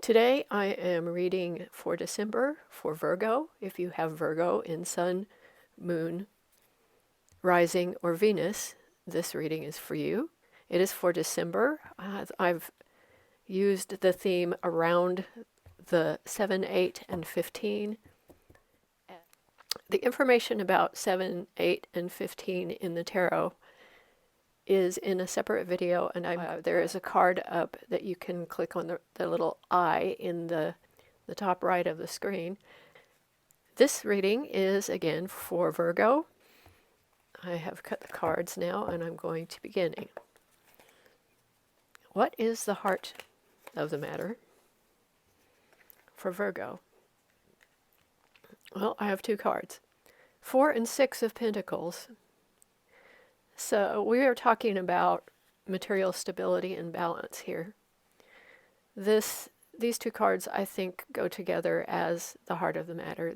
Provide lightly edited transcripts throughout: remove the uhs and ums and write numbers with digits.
Today I am reading for December for Virgo. If you have Virgo in Sun, Moon, Rising, or Venus, this reading is for you. It is for December. I've used the theme around the 7, 8, and 15. The information about 7, 8, and 15 in the tarot is in a separate video, and there is a card up that you can click on the little eye in the top right of the screen. This reading is again for Virgo. I have cut the cards now, and I'm going to begin. What is the heart of the matter for Virgo? Well, I have two cards. 4 and 6 of Pentacles. So we are talking about material stability and balance here. These two cards, I think, go together as the heart of the matter.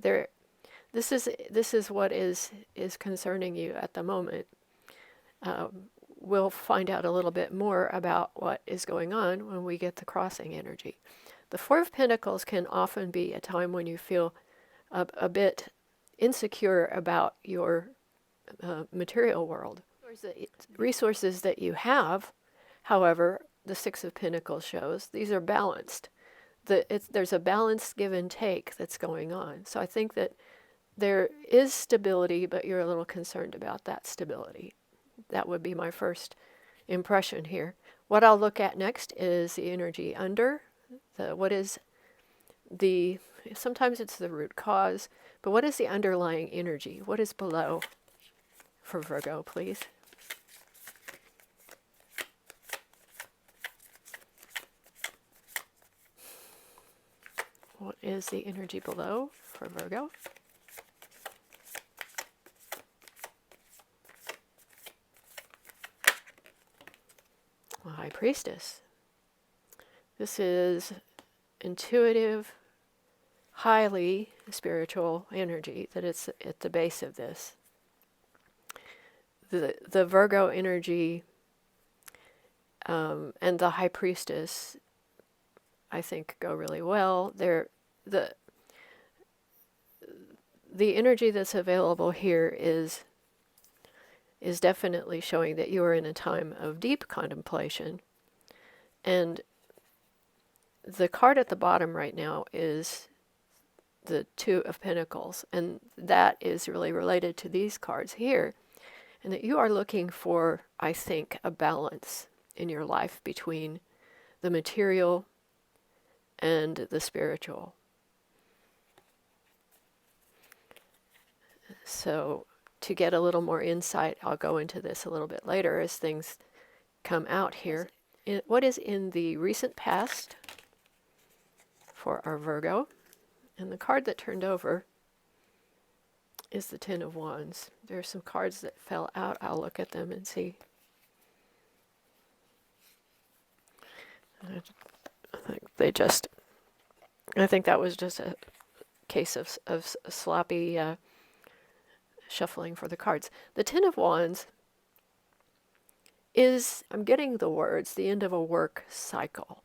This is what is concerning you at the moment. We'll find out a little bit more about what is going on when we get the crossing energy. The 4 of Pentacles can often be a time when you feel a bit insecure about your material world. Resources that you have, however, the 6 of Pentacles shows, these are balanced. There's a balanced give and take that's going on. So I think that there is stability, but you're a little concerned about that stability. That would be my first impression here. What I'll look at next is the energy under. Sometimes it's the root cause, but what is the underlying energy? What is below for Virgo, please? What is the energy below for Virgo? High Priestess. This is intuitive, highly spiritual energy that it's at the base of this. The Virgo energy and the High Priestess, I think, go really well. The energy that's available here is definitely showing that you are in a time of deep contemplation. And the card at the bottom right now is the 2 of Pentacles, and that is really related to these cards here, and that you are looking for, I think, a balance in your life between the material and the spiritual. So to get a little more insight, I'll go into this a little bit later as things come out here. What is in the recent past for our Virgo? And the card that turned over is the 10 of Wands. There are some cards that fell out. I'll look at them and see. I think that was just a case of sloppy shuffling for the cards. The 10 of Wands is, I'm getting the words, the end of a work cycle.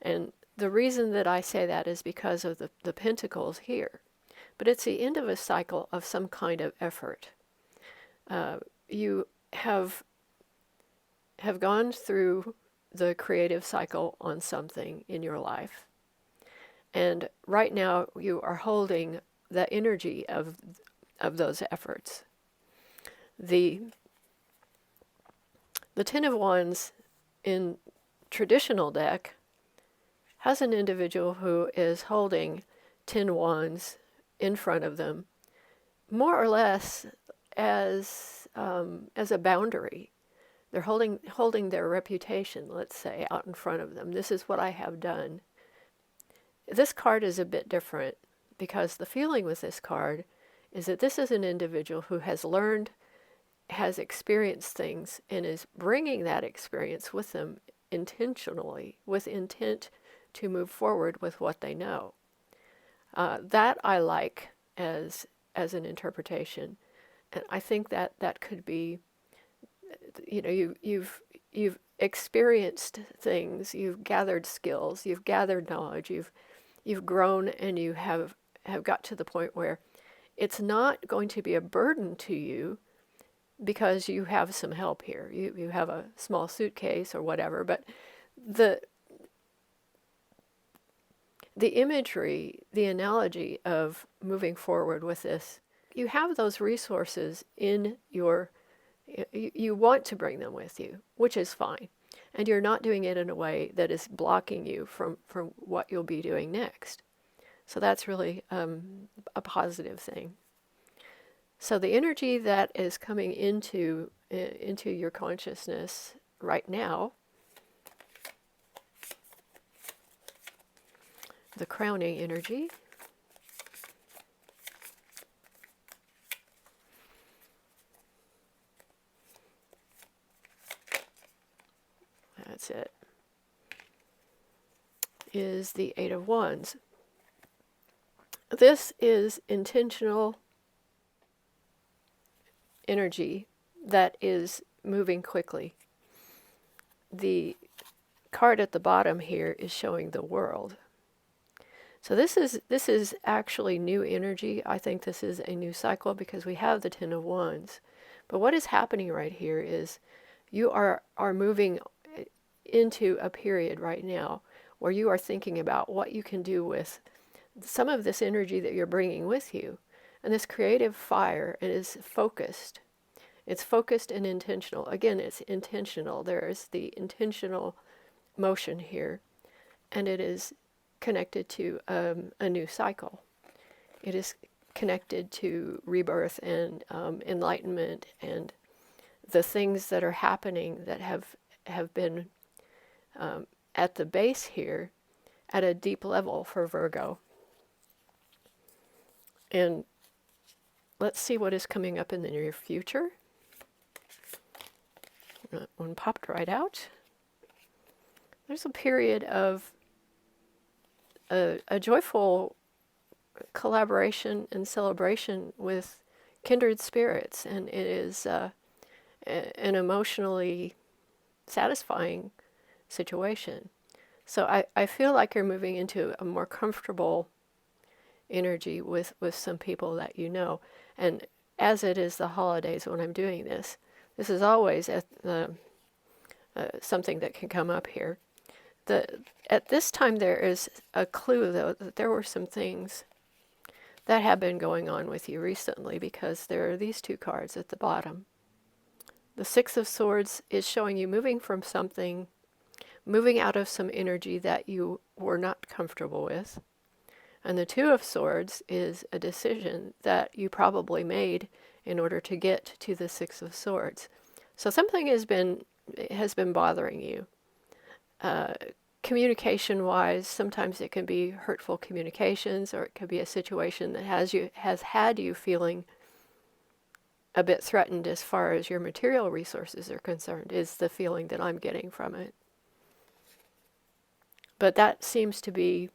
And the reason that I say that is because of the pentacles here. But it's the end of a cycle of some kind of effort. You have gone through the creative cycle on something in your life. And right now you are holding the energy of those efforts. The 10 of Wands in traditional deck has an individual who is holding 10 wands in front of them, more or less as a boundary. They're holding their reputation, let's say, out in front of them. This is what I have done. This card is a bit different because the feeling with this card is that this is an individual who has learned, has experienced things, and is bringing that experience with them intentionally, with intent to move forward with what they know. That I like as an interpretation, and I think that could be, you've experienced things, you've gathered skills, you've gathered knowledge, you've grown, and you have got to the point where it's not going to be a burden to you because you have some help here. You have a small suitcase or whatever, but the imagery, the analogy of moving forward with this, you have those resources in your, you want to bring them with you, which is fine. And you're not doing it in a way that is blocking you from what you'll be doing next. So that's really a positive thing. So the energy that is coming into your consciousness right now, the crowning energy, that's it, is the Eight of Wands. This is intentional energy that is moving quickly. The card at the bottom here is showing the world. So this is actually new energy. I think this is a new cycle because we have the Ten of Wands. But what is happening right here is you are moving into a period right now where you are thinking about what you can do with some of this energy that you're bringing with you. And this creative fire is focused. It's focused and intentional. Again, it's intentional. There is the intentional motion here. And it is connected to a new cycle. It is connected to rebirth and enlightenment and the things that are happening that have been at the base here at a deep level for Virgo. And let's see what is coming up in the near future. One popped right out. There's a period of a joyful collaboration and celebration with kindred spirits, and it is an emotionally satisfying situation. So I feel like you're moving into a more comfortable energy with some people that you know. And as it is the holidays when I'm doing this, this is always something that can come up here. At this time there is a clue, though, that there were some things that have been going on with you recently, because there are these two cards at the bottom. The Six of Swords is showing you moving from something, moving out of some energy that you were not comfortable with. And the Two of Swords is a decision that you probably made in order to get to the Six of Swords. So something has been bothering you. Communication-wise, sometimes it can be hurtful communications, or it could be a situation that has had you feeling a bit threatened as far as your material resources are concerned, is the feeling that I'm getting from it. But that seems to be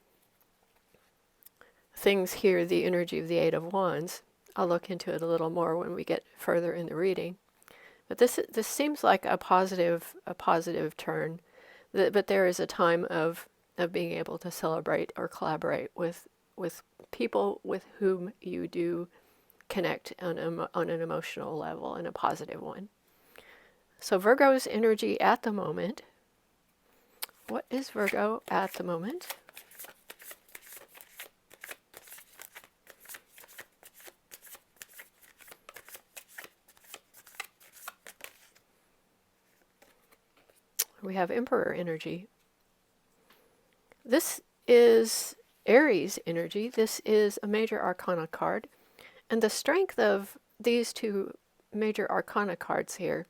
things here, the energy of the Eight of Wands. I'll look into it a little more when we get further in the reading. But this seems like a positive turn. But there is a time of being able to celebrate or collaborate with people with whom you do connect on an emotional level, and a positive one. So Virgo's energy at the moment. What is Virgo at the moment? We have Emperor energy. This is Aries energy. This is a Major Arcana card. And the strength of these two Major Arcana cards here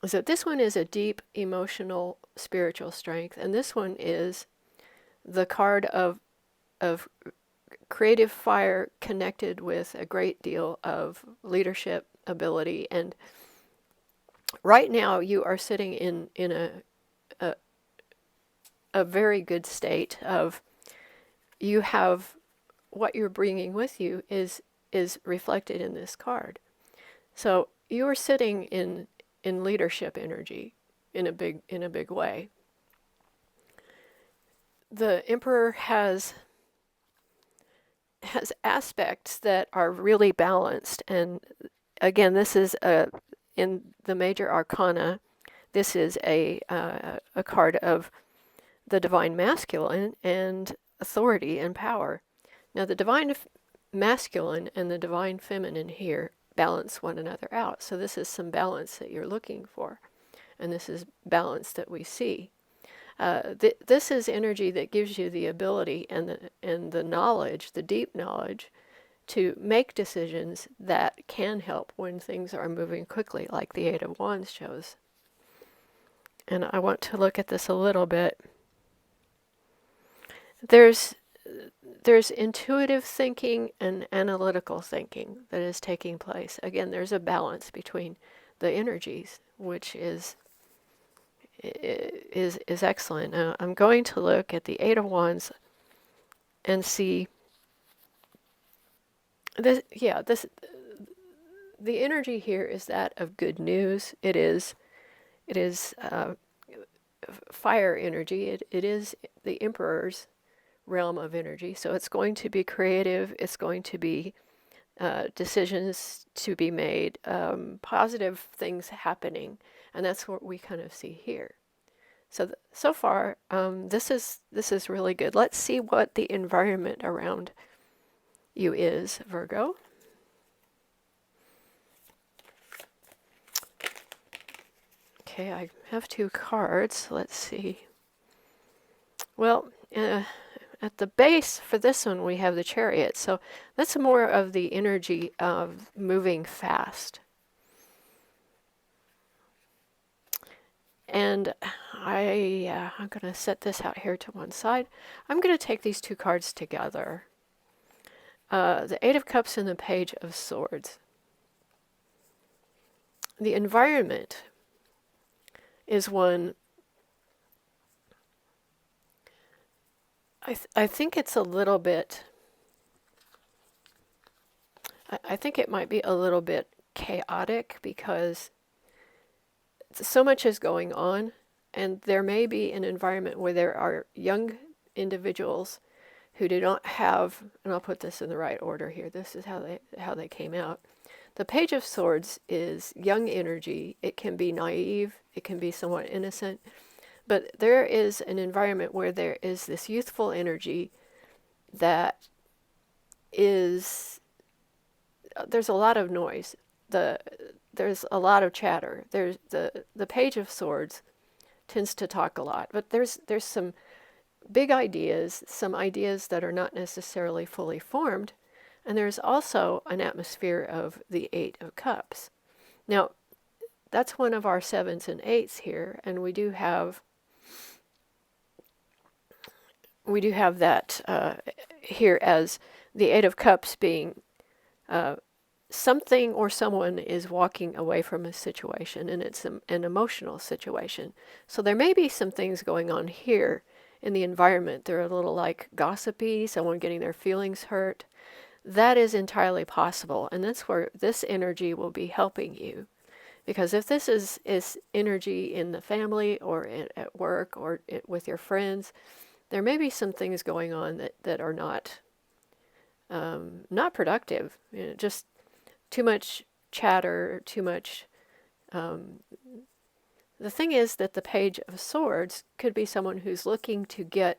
is that this one is a deep emotional, spiritual strength. And this one is the card of creative fire connected with a great deal of leadership ability. And right now you are sitting in a very good state of, you have what you're bringing with you is reflected in this card. So you are sitting in leadership energy. in a big way. The Emperor has aspects that are really balanced, and again, this is in the Major Arcana. This is a card of the divine masculine and authority and power. Now, the divine masculine and the divine feminine here balance one another out. So this is some balance that you're looking for, and this is balance that we see. This is energy that gives you the ability and the knowledge, the deep knowledge, to make decisions that can help when things are moving quickly, like the Eight of Wands shows. And I want to look at this a little bit. There's intuitive thinking and analytical thinking that is taking place. Again, there's a balance between the energies, which is excellent. Now, I'm going to look at the Eight of Wands and see this. Yeah, the energy here is that of good news. It is fire energy. It is the Emperor's realm of energy. So it's going to be creative. It's going to be decisions to be made, positive things happening, and that's what we kind of see here. So so far, this is really good. Let's see what the environment around you is, Virgo. Okay, I have two cards. Let's see. Well, at the base for this one, we have the Chariot. So that's more of the energy of moving fast. And I'm going to set this out here to one side. I'm going to take these two cards together. The Eight of Cups and the Page of Swords. The environment is one. I think it's a little bit. I think it might be a little bit chaotic because so much is going on, and there may be an environment where there are young individuals who do not have, and I'll put this in the right order here. This is how they came out. The Page of Swords is young energy. It can be naive. It can be somewhat innocent. But there is an environment where there is this youthful energy that is, there's a lot of noise. There's a lot of chatter. There's the Page of Swords tends to talk a lot, but there's some big ideas, some ideas that are not necessarily fully formed, and there's also an atmosphere of the Eight of Cups. Now, that's one of our sevens and eights here, and we do have that here as the Eight of Cups being something or someone is walking away from a situation, and it's an emotional situation. So there may be some things going on here in the environment. They're a little like gossipy, someone getting their feelings hurt. That is entirely possible, and that's where this energy will be helping you. Because if this is energy in the family or at work or with your friends, there may be some things going on that are not productive. Just too much chatter, too much. The thing is that the Page of Swords could be someone who's looking to get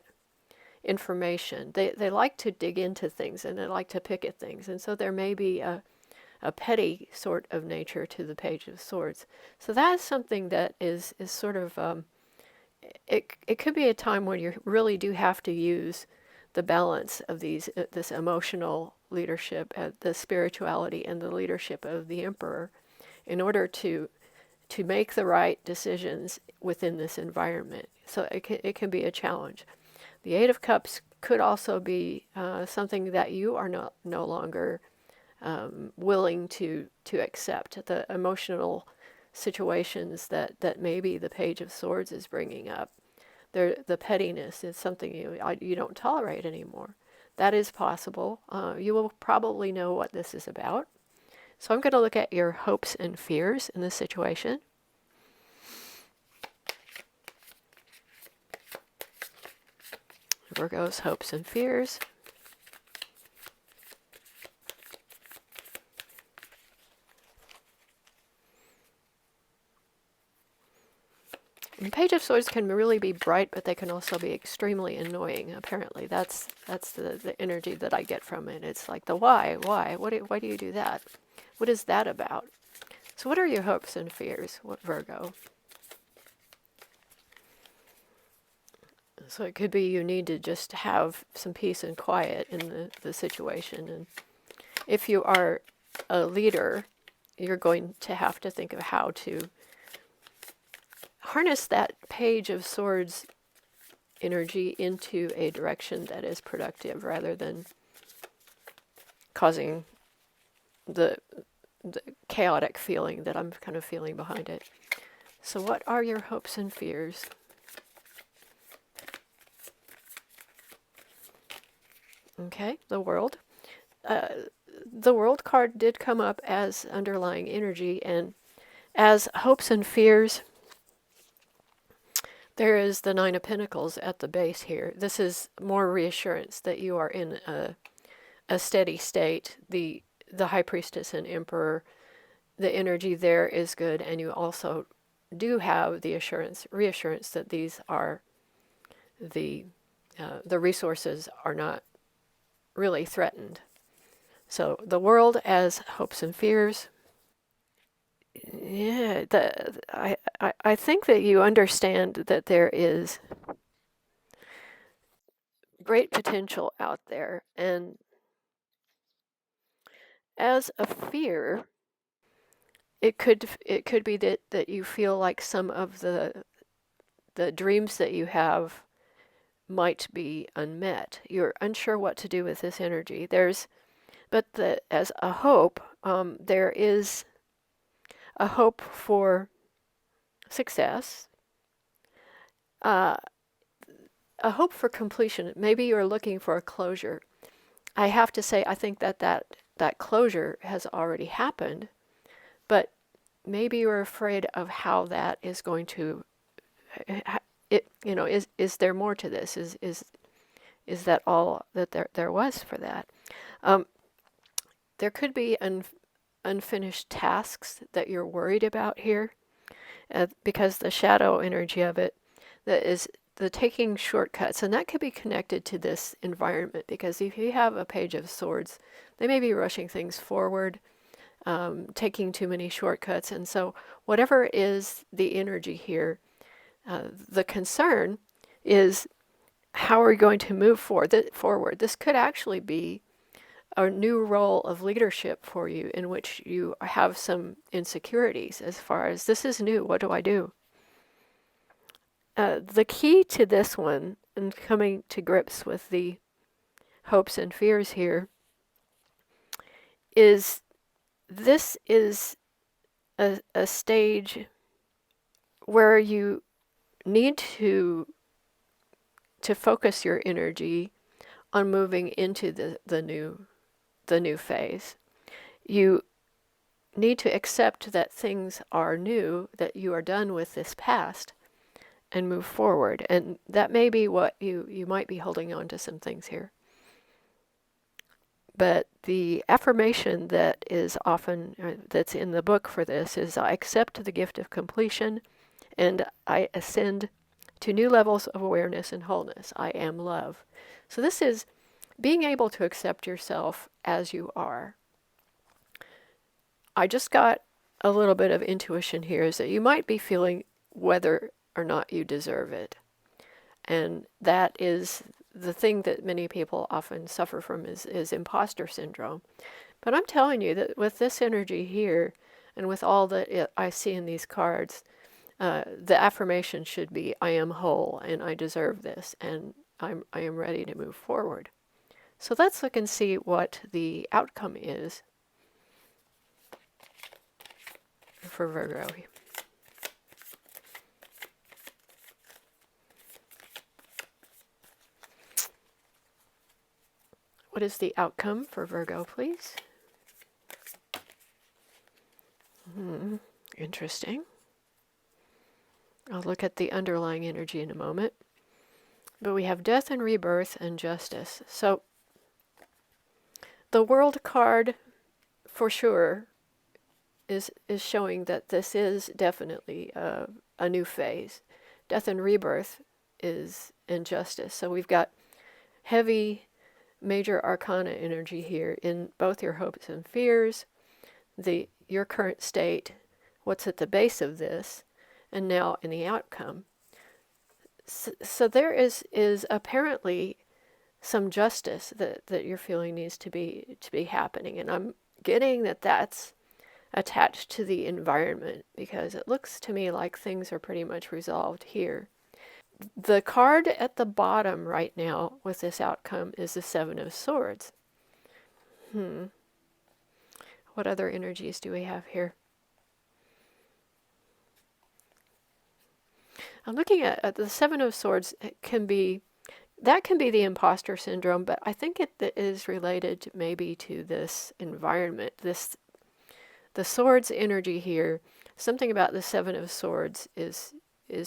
information. They like to dig into things, and they like to pick at things. And so there may be a petty sort of nature to the Page of Swords. So that's something that is sort of, it could be a time when you really do have to use the balance of this emotional leadership, the spirituality, and the leadership of the Emperor in order to make the right decisions within this environment. So it can be a challenge. The Eight of Cups could also be something that you are no longer willing to accept. The emotional situations that maybe the Page of Swords is bringing up. The pettiness is something you don't tolerate anymore. That is possible. You will probably know what this is about. So I'm going to look at your hopes and fears in this situation. Virgo's hopes and fears. And Page of Swords can really be bright, but they can also be extremely annoying, apparently. That's the energy that I get from it. It's like the why? Why do you do that? What is that about? So what are your hopes and fears, Virgo? So it could be you need to just have some peace and quiet in the situation. And if you are a leader, you're going to have to think of how to harness that Page of Swords energy into a direction that is productive rather than causing the chaotic feeling that I'm kind of feeling behind it. So what are your hopes and fears? Okay, the World. The World card did come up as underlying energy, and as hopes and fears, there is the Nine of Pentacles at the base here. This is more reassurance that you are in a steady state. The High Priestess and Emperor, the energy there is good, and you also do have the reassurance that these are the resources are not really threatened. So the World as hopes and fears. Yeah, I think that you understand that there is great potential out there, and as a fear, it could be that you feel like some of the dreams that you have might be unmet. You're unsure what to do with this energy. As a hope, there is a hope for success, uh, a hope for completion. Maybe you're looking for a closure. I have to say, I think that closure has already happened, but maybe you're afraid of how that is going to. Is there more to this? Is that all that there was for that? Um, there could be unfinished tasks that you're worried about here, because the shadow energy of it, that is the taking shortcuts, and that could be connected to this environment, because if you have a Page of Swords, they may be rushing things forward, taking too many shortcuts, and so whatever is the energy here, the concern is how are we going to move forward. This could actually be a new role of leadership for you in which you have some insecurities as far as this is new, what do I do? The key to this one, and coming to grips with the hopes and fears here, is this is a stage where you need to focus your energy on moving into the new phase. You need to accept that things are new, that you are done with this past, and move forward. And that may be what you might be holding on to some things here. But the affirmation that is often, that's in the book for this is, I accept the gift of completion and I ascend to new levels of awareness and wholeness. I am love. So this is being able to accept yourself as you are. I just got a little bit of intuition here, is that you might be feeling whether or not you deserve it. And that is the thing that many people often suffer from, is imposter syndrome. But I'm telling you that with this energy here, and with all that I see in these cards, the affirmation should be, I am whole and I deserve this, and I am ready to move forward. So let's look and see what the outcome is for Virgo. What is the outcome for Virgo, please? Interesting. I'll look at the underlying energy in a moment. But we have death and rebirth and justice. So the world card for sure is showing that this is definitely a new phase. Death and rebirth is injustice. So we've got heavy major arcana energy here in both your hopes and fears, your current state, what's at the base of this, and now in the outcome. So there is apparently some justice that you're feeling needs to be happening, and I'm getting that that's attached to the environment, because it looks to me like things are pretty much resolved here. The card at the bottom right now with this outcome is the Seven of Swords. What other energies do we have here? I'm looking at the Seven of Swords. It can be the imposter syndrome, but I think it is related maybe to this environment. The Swords energy here, something about the Seven of Swords is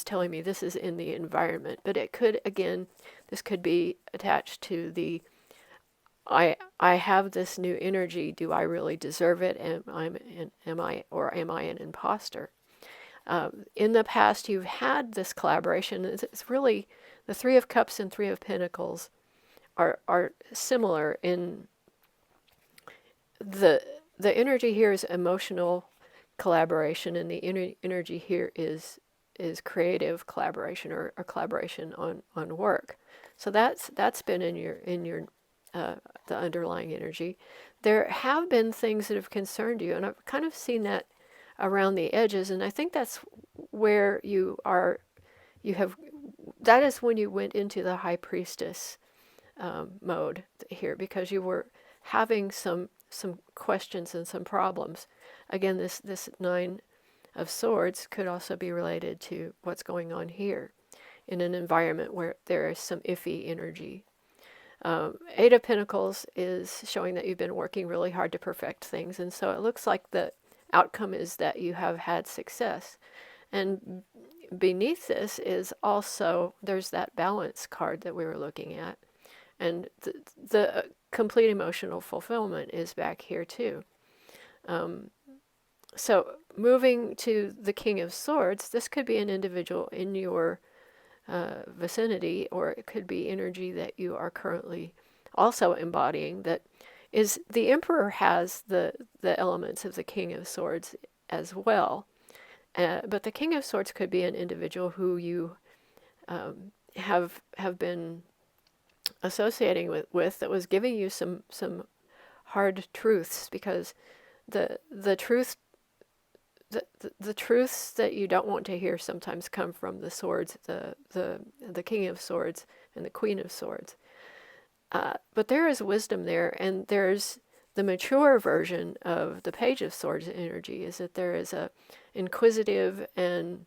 telling me this is in the environment, but it could, again, this could be attached to the I have this new energy. Do I really deserve it? Am I an imposter? In the past, you've had this collaboration. It's really the Three of Cups and Three of Pentacles are similar in the energy here is emotional collaboration, and the energy here is creative collaboration or collaboration on work. So that's been in your the underlying energy. There have been things that have concerned you, and I've kind of seen that around the edges, and I think that's where that is when you went into the High Priestess mode here, because you were having some questions and some problems. Again, this Nine of Swords could also be related to what's going on here in an environment where there is some iffy energy. Eight of Pentacles is showing that you've been working really hard to perfect things, and so it looks like the outcome is that you have had success. And beneath this is also, there's that balance card that we were looking at, and the complete emotional fulfillment is back here too. So moving to the King of Swords, this could be an individual in your vicinity, or it could be energy that you are currently also embodying. That is, the Emperor has the elements of the King of Swords as well, but the King of Swords could be an individual who you have been associating with that was giving you some hard truths, because the truth the truths that you don't want to hear sometimes come from the swords, the King of Swords and the Queen of Swords. But there is wisdom there, and there's the mature version of the Page of Swords energy, is that there is a inquisitive and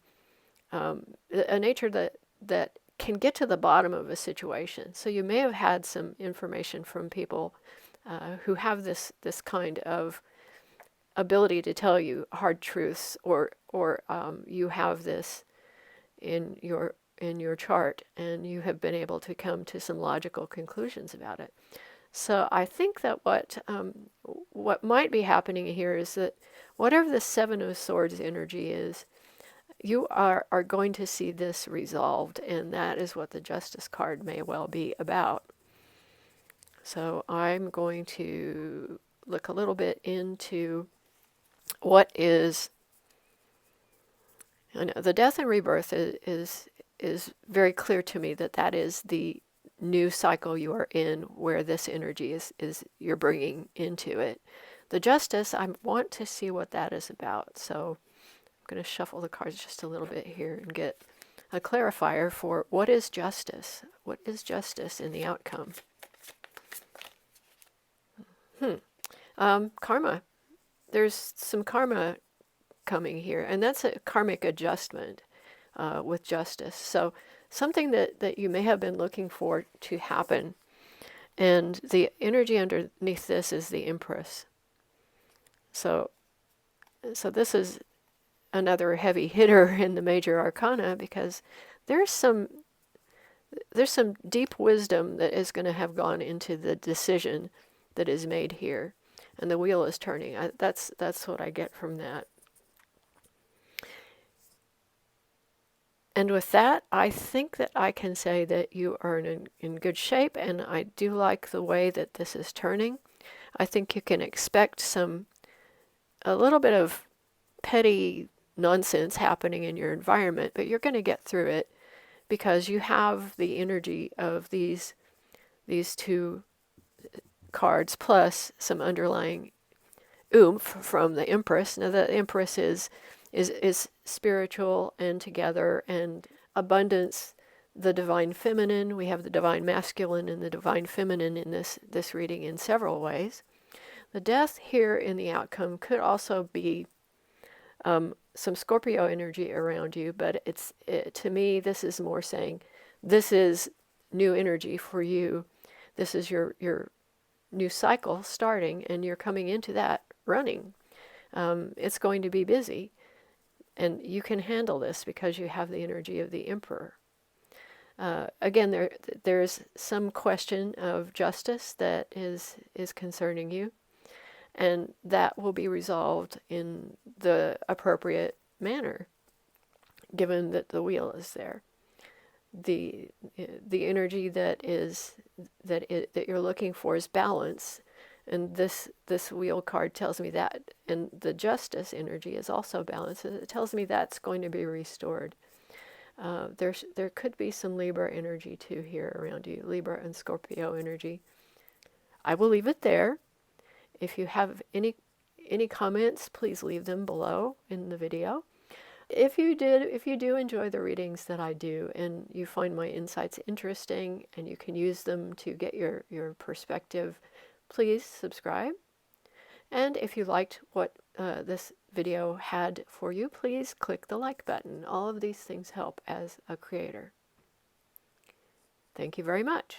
a nature that can get to the bottom of a situation. So you may have had some information from people who have this kind of ability to tell you hard truths, or you have this in your chart, and you have been able to come to some logical conclusions about it. So I think that what might be happening here is that whatever the Seven of Swords energy is, you are going to see this resolved, and that is what the Justice card may well be about. So I'm going to look a little bit into what is, I know the death and rebirth is very clear to me that is the new cycle you are in, where this energy is you're bringing into it. The justice, I want to see what that is about. So I'm going to shuffle the cards just a little bit here and get a clarifier for what is justice. What is justice in the outcome? Karma. There's some karma coming here, and that's a karmic adjustment with justice. So something that you may have been looking for to happen, and the energy underneath this is the Empress. So this is another heavy hitter in the Major Arcana, because there's some there's some deep wisdom that is going to have gone into the decision that is made here, and the wheel is turning. That's what I get from that. And with that, I think that I can say that you are in good shape, and I do like the way that this is turning. I think you can expect a little bit of petty nonsense happening in your environment, but you're going to get through it because you have the energy of these two cards plus some underlying oomph from the Empress. Now the Empress is spiritual and together and abundance, the divine feminine. We have the divine masculine and the divine feminine in this reading in several ways. The death here in the outcome could also be some Scorpio energy around you, but to me, this is more saying this is new energy for you. This is your new cycle starting, and you're coming into that running. It's going to be busy, and you can handle this because you have the energy of the Emperor. Again, there's some question of justice that is concerning you, and that will be resolved in the appropriate manner, given that the wheel is there. The energy that you're looking for is balance, and this wheel card tells me that, and the justice energy is also balance. It tells me that's going to be restored. There could be some Libra energy too here around you, Libra and Scorpio energy. I will leave it there. If you have any comments, please leave them below in the video. If you do enjoy the readings that I do and you find my insights interesting and you can use them to get your perspective, please subscribe. And if you liked what this video had for you, please click the like button. All of these things help as a creator. Thank you very much.